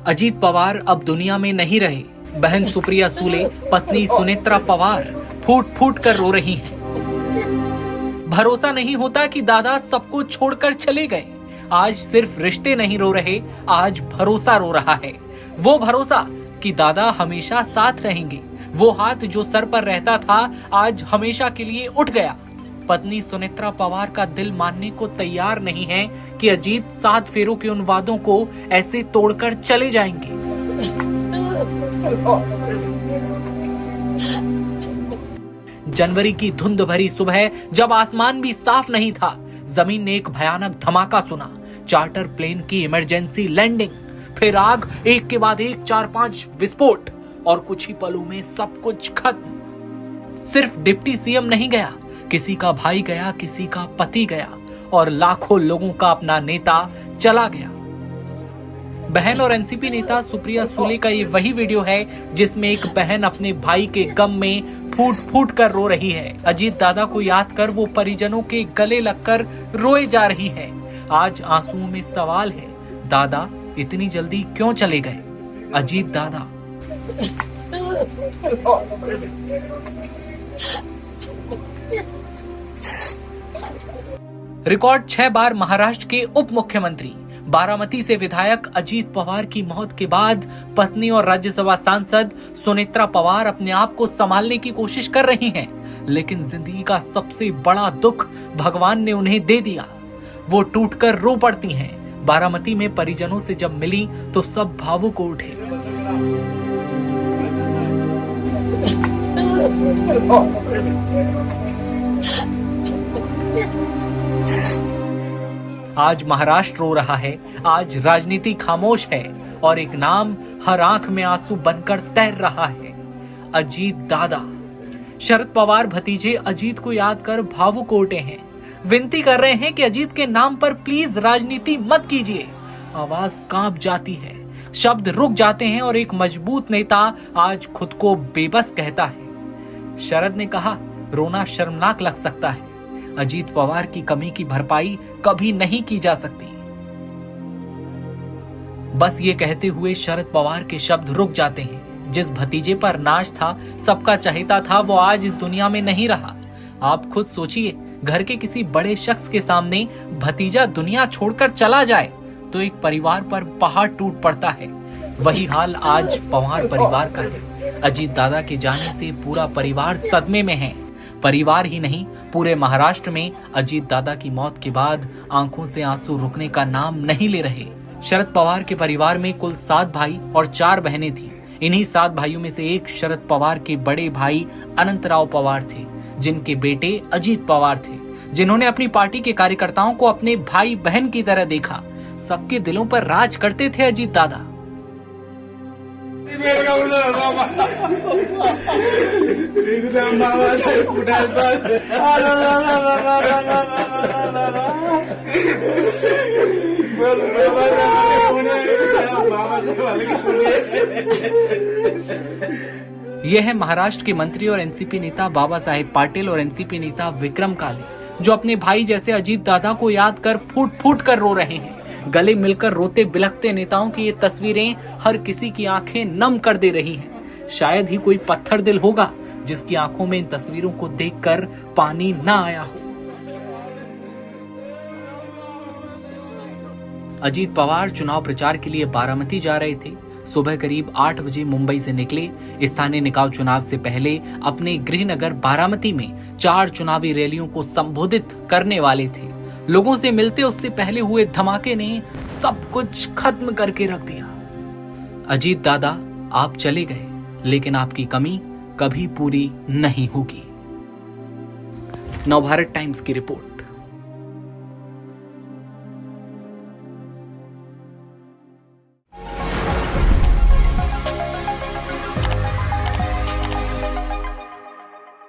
अजीत पवार अब दुनिया में नहीं रहे। बहन सुप्रिया सूले, पत्नी सुनेत्रा पवार फूट फूट कर रो रही हैं। भरोसा नहीं होता कि दादा सबको छोड़कर चले गए। आज सिर्फ रिश्ते नहीं रो रहे, आज भरोसा रो रहा है। वो भरोसा कि दादा हमेशा साथ रहेंगे। वो हाथ जो सर पर रहता था आज हमेशा के लिए उठ गया। पत्नी सुनेत्रा पवार का दिल मानने को तैयार नहीं है कि अजीत 7 फेरों के उन वादों को ऐसे तोड़कर चले जाएंगे। जनवरी की धुंध भरी सुबह जब आसमान भी साफ नहीं था, जमीन ने एक भयानक धमाका सुना। चार्टर प्लेन की इमरजेंसी लैंडिंग, फिर आग, एक के बाद एक 4-5 विस्फोट और कुछ ही पलों में सब कुछ खत्म। सिर्फ डिप्टी सीएम नहीं गया, किसी का भाई गया, किसी का पति गया और लाखों लोगों का अपना नेता चला गया। बहन और एनसीपी नेता सुप्रिया सूले का ये वही वीडियो है जिसमें एक बहन अपने भाई के गम में फूट फूट कर रो रही है। अजीत दादा को याद कर वो परिजनों के गले लगकर रोए जा रही है। आज आंसुओं में सवाल है, दादा इतनी जल्दी क्यों चले गए? अजीत दादा। रिकॉर्ड 6 बार महाराष्ट्र के उप मुख्यमंत्री, बारामती से विधायक अजीत पवार की मौत के बाद पत्नी और राज्यसभा सांसद सुनेत्रा पवार अपने आप को संभालने की कोशिश कर रही हैं, लेकिन जिंदगी का सबसे बड़ा दुख भगवान ने उन्हें दे दिया। वो टूटकर रो पड़ती हैं। बारामती में परिजनों से जब मिली तो सब भावुक हो उठे। आज महाराष्ट्र रो रहा है, आज राजनीति खामोश है और एक नाम हर आंख में आंसू बनकर तैर रहा है, अजीत दादा। शरद पवार भतीजे अजीत को याद कर भावुक हो उठे हैं। विनती कर रहे हैं कि अजीत के नाम पर प्लीज राजनीति मत कीजिए। आवाज कांप जाती है, शब्द रुक जाते हैं और एक मजबूत नेता आज खुद को बेबस कहता है। शरद ने कहा, रोना शर्मनाक लग सकता है, अजीत पवार की कमी की भरपाई कभी नहीं की जा सकती। बस ये कहते हुए शरद पवार के शब्द रुक जाते हैं। जिस भतीजे पर नाज था, सबका चहेता था, वो आज इस दुनिया में नहीं रहा। आप खुद सोचिए, घर के किसी बड़े शख्स के सामने भतीजा दुनिया छोड़कर चला जाए तो एक परिवार पर पहाड़ टूट पड़ता है। वही हाल आज पवार परिवार का है। अजीत दादा के जाने से पूरा परिवार सदमे में है। परिवार ही नहीं, पूरे महाराष्ट्र में अजीत दादा की मौत के बाद आंखों से आंसू रुकने का नाम नहीं ले रहे। शरद पवार के परिवार में कुल 7 भाई और 4 बहनें थी। इन्हीं 7 भाइयों में से एक शरद पवार के बड़े भाई अनंतराव पवार थे, जिनके बेटे अजीत पवार थे, जिन्होंने अपनी पार्टी के कार्यकर्ताओं को अपने भाई बहन की तरह देखा। सबके दिलों पर राज करते थे अजीत दादा। यह है महाराष्ट्र के मंत्री और एनसीपी नेता बाबा साहेब पाटिल और एनसीपी नेता विक्रम काले, जो अपने भाई जैसे अजीत दादा को याद कर फूट फूट कर रो रहे हैं। गले मिलकर रोते बिलखते नेताओं की ये तस्वीरें हर किसी की आंखें नम कर दे रही हैं। शायद ही कोई पत्थर दिल होगा जिसकी आंखों में इन तस्वीरों को देखकर पानी ना आया हो। अजीत पवार चुनाव प्रचार के लिए बारामती जा रहे थे। सुबह करीब 8 बजे मुंबई से निकले। स्थानीय निकाय चुनाव से पहले अपने गृहनगर बारामती में 4 चुनावी रैलियों को संबोधित करने वाले थे। लोगों से मिलते उससे पहले हुए धमाके ने सब कुछ खत्म करके रख दिया। अजीत दादा, आप चले गए, लेकिन आपकी कमी कभी पूरी नहीं होगी। नवभारत टाइम्स की रिपोर्ट।